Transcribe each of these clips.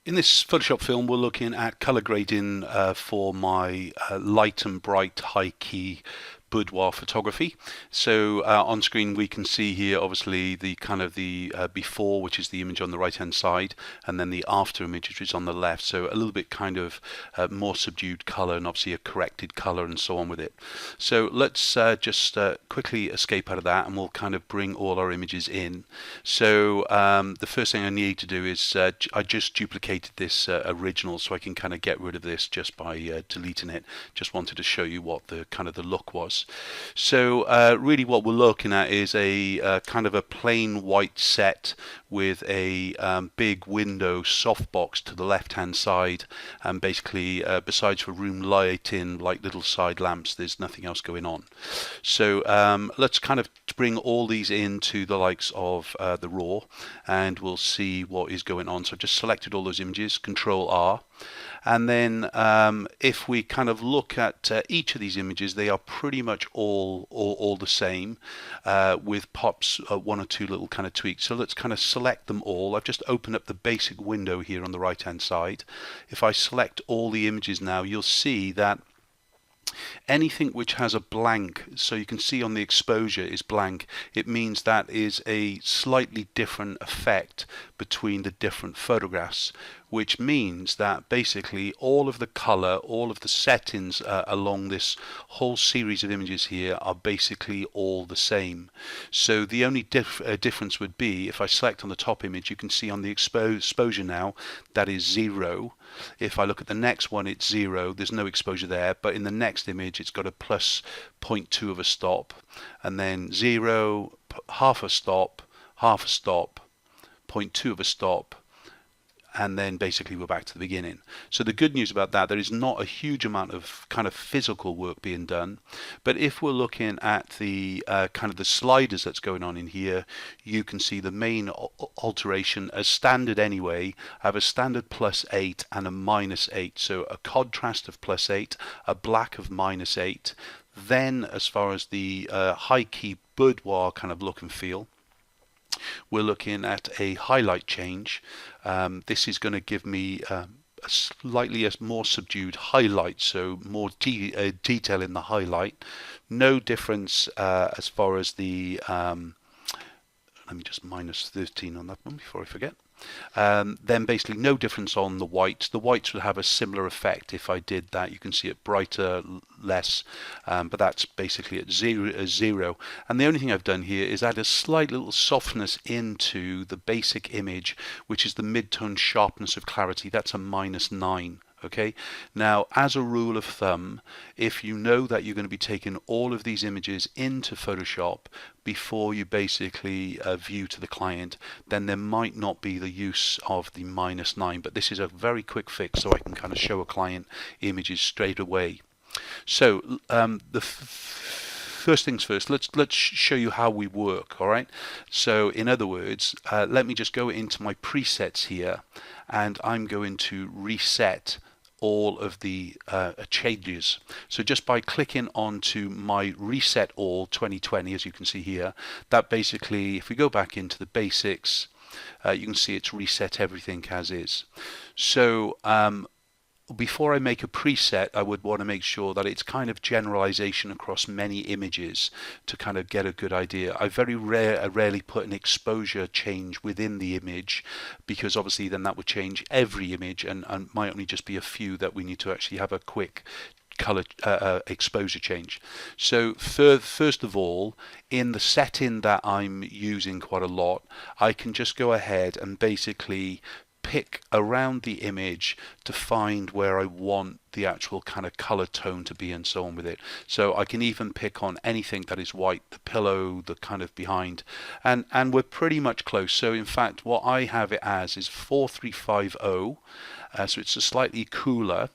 In this Photoshop film, we're looking at color grading for my light and bright high key boudoir photography. So on screen we can see here obviously the kind of the before, which is the image on the right hand side, and then the after image, which is on the left. So a little bit kind of more subdued color and obviously a corrected color and so on with it. So let's just quickly escape out of that, and we'll kind of bring all our images in. So the first thing I need to do is I just duplicated this original, so I can kind of get rid of this just by deleting it. Just wanted to show you what the kind of the look was. So really what we're looking at is a kind of a plain white set with a big window softbox to the left hand side, and basically besides for room lighting, like little side lamps, there's nothing else going on. So let's kind of bring all these into the likes of the raw, and we'll see what is going on. So I've just selected all those images, Control R. And then if we kind of look at each of these images, they are pretty much all the same, with pops one or two little kind of tweaks. So let's kind of select them all. I've just opened up the basic window here on the right hand side. If I select all the images now, you'll see that anything which has a blank, so you can see on the exposure is blank, it means that is a slightly different effect between the different photographs, which means that basically all of the color, all of the settings along this whole series of images here are basically all the same. So the only difference would be if I select on the top image, you can see on the exposure now that is 0. If I look at the next one, it's 0. There's no exposure there, but in the next image it's got a plus 0.2 of a stop, and then 0, half a stop, 0.2 of a stop, and then basically we're back to the beginning. So the good news about that, there is not a huge amount of kind of physical work being done. But if we're looking at the kind of the sliders that's going on in here, you can see the main alteration as standard anyway. I have a standard +8 and a -8. So a contrast of +8, a black of -8. Then as far as the high key boudoir kind of look and feel, we're looking at a highlight change. This is going to give me a slightly more subdued highlight, so more detail in the highlight. No difference as far as the let me just -13 on that one before I forget. Then basically no difference on the whites. The whites would have a similar effect if I did that. You can see it brighter, less, but that's basically at zero. And the only thing I've done here is add a slight little softness into the basic image, which is the mid-tone sharpness of clarity. That's a -9. Okay, now as a rule of thumb, if you know that you're going to be taking all of these images into Photoshop before you basically view to the client, then there might not be the use of the -9. But this is a very quick fix, so I can kind of show a client images straight away. So the first things first, let's show you how we work. All right, so in other words, let me just go into my presets here, and I'm going to reset all of the changes. So just by clicking onto my reset all 2020, as you can see here, that basically, if we go back into the basics, you can see it's reset everything as is. So before I make a preset, I would want to make sure that it's kind of generalization across many images to kind of get a good idea. I very rarely put an exposure change within the image, because obviously then that would change every image, and might only just be a few that we need to actually have a quick color exposure change. So first of all, in the setting that I'm using quite a lot, I can just go ahead and basically pick around the image to find where I want the actual kind of color tone to be and so on with it. So I can even pick on anything that is white, the pillow, the kind of behind, and we're pretty much close. So in fact what I have it as is 4350, so it's a slightly cooler.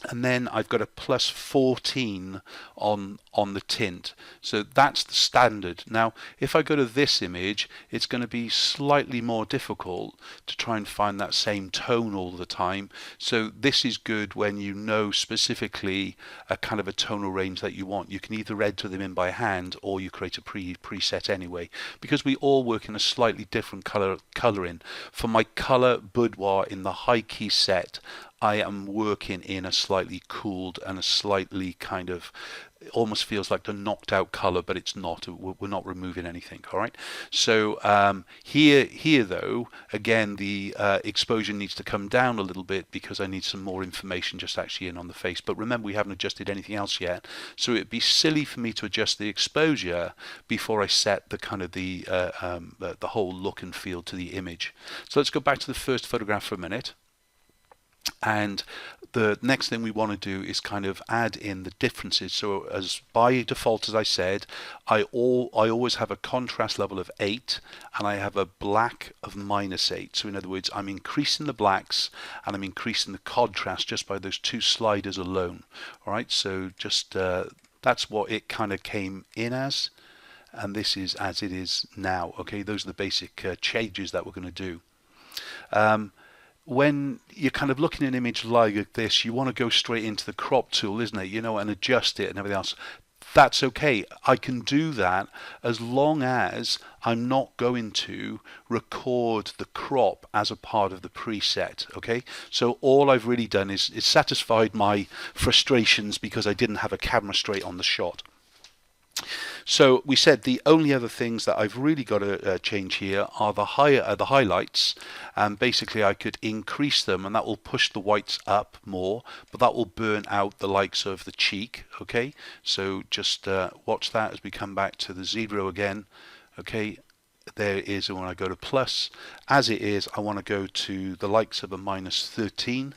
and then I've got a plus 14 on the tint. So that's the standard. Now, if I go to this image, it's going to be slightly more difficult to try and find that same tone all the time. So this is good when you know specifically a kind of a tonal range that you want. You can either enter them in by hand or you create a preset anyway, because we all work in a slightly different coloring. For my color boudoir in the high key set, I am working in a slightly cooled and a slightly kind of, it almost feels like the knocked out color, but it's not. We're not removing anything. All right. So here though, again, the exposure needs to come down a little bit because I need some more information just actually in on the face. But remember, we haven't adjusted anything else yet, so it'd be silly for me to adjust the exposure before I set the kind of the whole look and feel to the image. So let's go back to the first photograph for a minute. And the next thing we want to do is kind of add in the differences. So as by default, as I said, I always have a contrast level of 8 and I have a black of -8. So in other words, I'm increasing the blacks and I'm increasing the contrast just by those two sliders alone. All right, so just that's what it kind of came in as, and this is as it is now. Okay, those are the basic changes that we're going to do. When you're kind of looking at an image like this, you want to go straight into the crop tool, isn't it? You know, and adjust it and everything else. That's okay. I can do that as long as I'm not going to record the crop as a part of the preset. Okay, so all I've really done is satisfied my frustrations because I didn't have a camera straight on the shot. So we said the only other things that I've really got to change here are the highlights, and basically I could increase them and that will push the whites up more, but that will burn out the likes of the cheek. Okay, so just watch that as we come back to the 0 again. Okay, there it is. And when I go to plus, as it is, I want to go to the likes of a -13.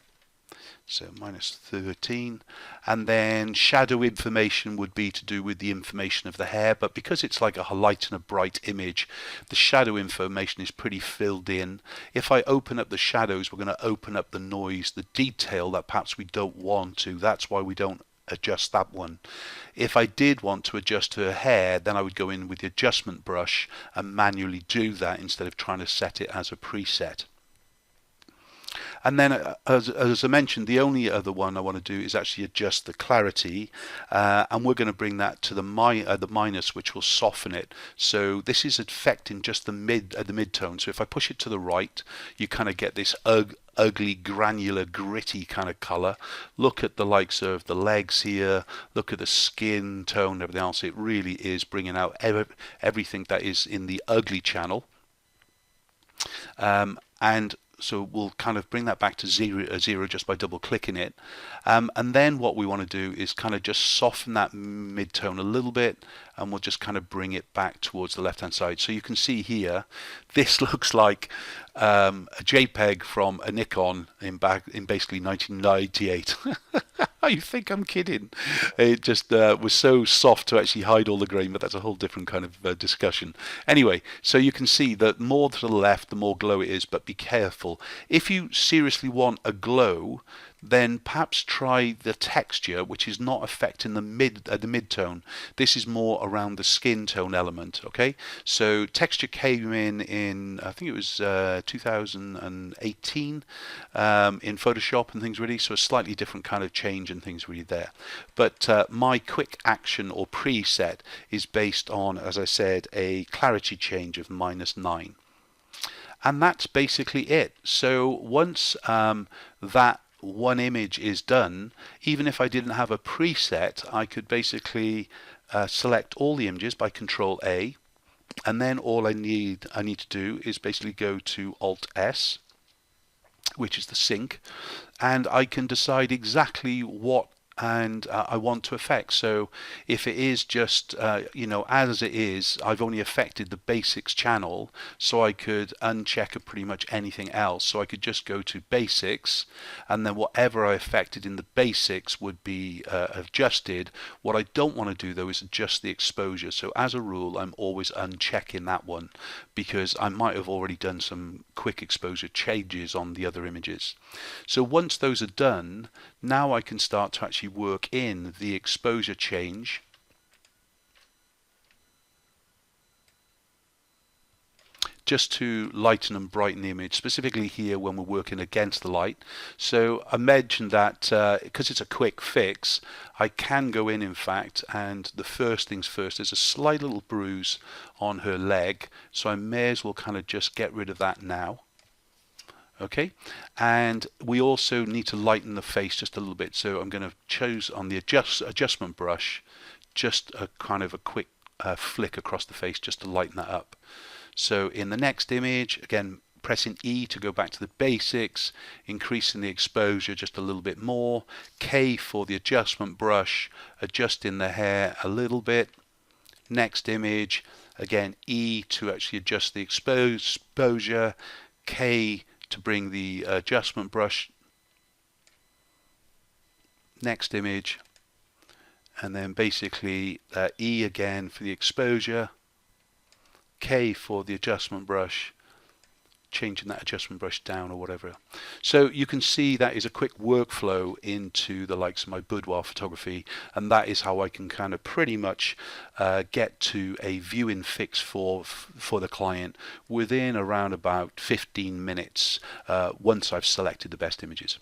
So -13, and then shadow information would be to do with the information of the hair, but because it's like a light and a bright image, the shadow information is pretty filled in. If I open up the shadows, we're going to open up the noise, the detail that perhaps we don't want to. That's why we don't adjust that one. If I did want to adjust her hair, then I would go in with the adjustment brush and manually do that instead of trying to set it as a preset. And then, as I mentioned, the only other one I want to do is actually adjust the clarity, and we're going to bring that to the minus, which will soften it. So this is affecting just the mid-tone. So if I push it to the right, you kind of get this ugly, granular, gritty kind of color. Look at the likes of the legs here. Look at the skin tone, everything else. It really is bringing out everything that is in the ugly channel. And so we'll kind of bring that back to zero just by double clicking it. And then what we want to do is kind of just soften that mid-tone a little bit, and we'll just kind of bring it back towards the left-hand side. So you can see here, this looks like a JPEG from a Nikon in basically 1998. You think I'm kidding? It just was so soft to actually hide all the grain, but that's a whole different kind of discussion. Anyway, so you can see that more to the left, the more glow it is, but be careful. If you seriously want a glow, then perhaps try the texture, which is not affecting the mid-tone. This is more around the skin tone element. Okay, so texture came in I think it was 2018 in Photoshop and things really. So a slightly different kind of change and things really there. But my quick action or preset is based on, as I said, a clarity change of -9, and that's basically it. So once that one image is done, even if I didn't have a preset, I could basically select all the images by Control A, and then all I need to do is basically go to Alt S, which is the sync, and I can decide exactly what I want to affect. So if it is just you know, as it is, I've only affected the basics channel, so I could uncheck pretty much anything else. So I could just go to basics, and then whatever I affected in the basics would be adjusted. What I don't want to do though is adjust the exposure. So as a rule, I'm always unchecking that one. because I might have already done some quick exposure changes on the other images. So once those are done, now I can start to actually work in the exposure change just to lighten and brighten the image, specifically here when we're working against the light. So I mentioned that because it's a quick fix, I can go in fact, and the first things first, there's a slight little bruise on her leg, so I may as well kind of just get rid of that now. Okay, and we also need to lighten the face just a little bit, so I'm going to choose on the adjustment brush just a kind of a quick flick across the face just to lighten that up. So in the next image, again, pressing E to go back to the basics, increasing the exposure just a little bit more, K for the adjustment brush, adjusting the hair a little bit. Next image, again, E to actually adjust the exposure, K to bring the adjustment brush. Next image, and then basically E again for the exposure, K for the adjustment brush, changing that adjustment brush down or whatever. So you can see that is a quick workflow into the likes of my boudoir photography, and that is how I can kind of pretty much get to a viewing fix for the client within around about 15 minutes once I've selected the best images.